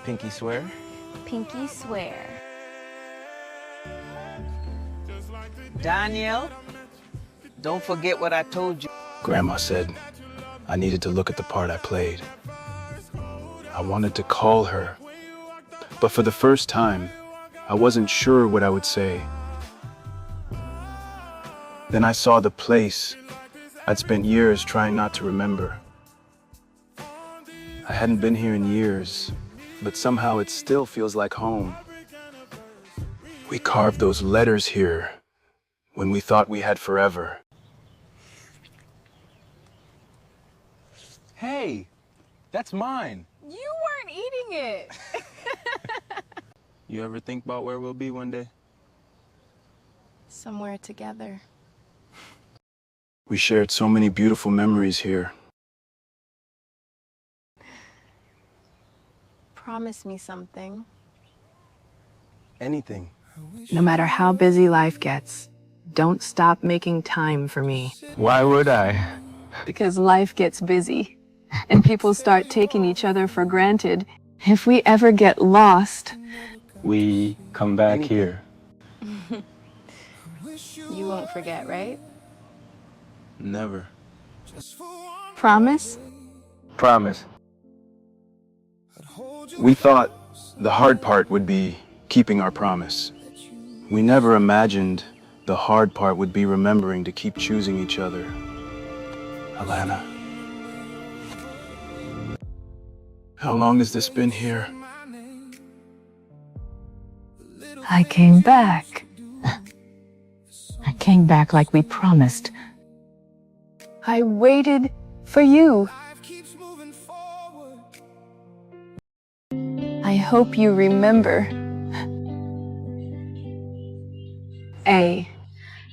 Pinky swear? Pinky swear. Daniel, don't forget what I told you. Grandma said I needed to look at the part I played. I wanted to call her, but for the first time, I wasn't sure what I would say. Then I saw the place I'd spent years trying not to remember. I hadn't been here in years, but somehow it still feels like home. We carved those letters here when we thought we had forever. Hey, that's mine. You weren't eating it. You ever think about where we'll be one day? Somewhere together. We shared so many beautiful memories here. Promise me something. Anything. No matter how busy life gets, don't stop making time for me. Why would I? Because life gets busy, and people start taking each other for granted. If we ever get lost, We come back here. You won't forget, right? Never. promise? Promise. We thought the hard part would be keeping our promise. We never imagined the hard part would be remembering to keep choosing each other. Alana. How long has this been here? I came back. I came back like we promised. I waited for you. I hope you remember. A.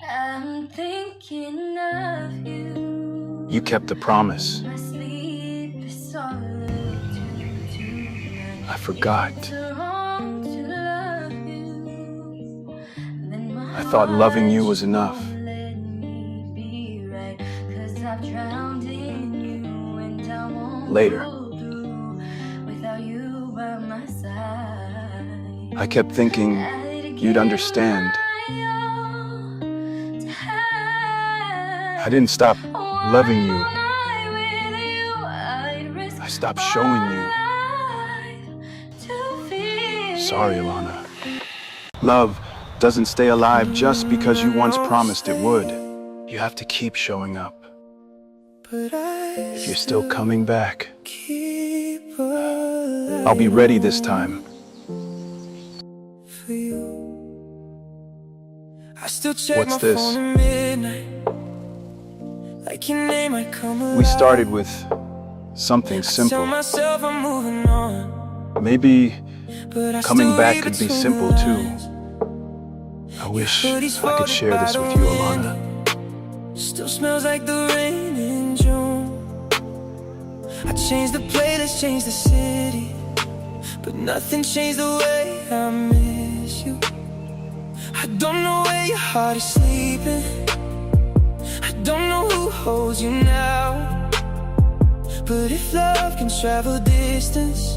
I'm thinking of you. You kept the promise. My sleep is solitude tonight. I forgot. It's wrong to love you. Then my I thought loving you was enough. heart won't let me be right. 'Cause I've drowned in you and I won't Later. go through without you by my side. I kept thinking you'd understand. I didn't stop loving you. I stopped showing you. Sorry, Alana. Love doesn't stay alive just because you once promised it would. You have to keep showing up. If you're still coming back, I'll be ready this time. What's this? We started with something simple. Maybe coming back could be simple too. I wish I could share this with you, Alana. Still smells like the rain in June. I changed the playlist, changed the city, but nothing changed the way I miss you. I don't know where your heart is sleeping. I don't know who holds you now. But if love can travel distance,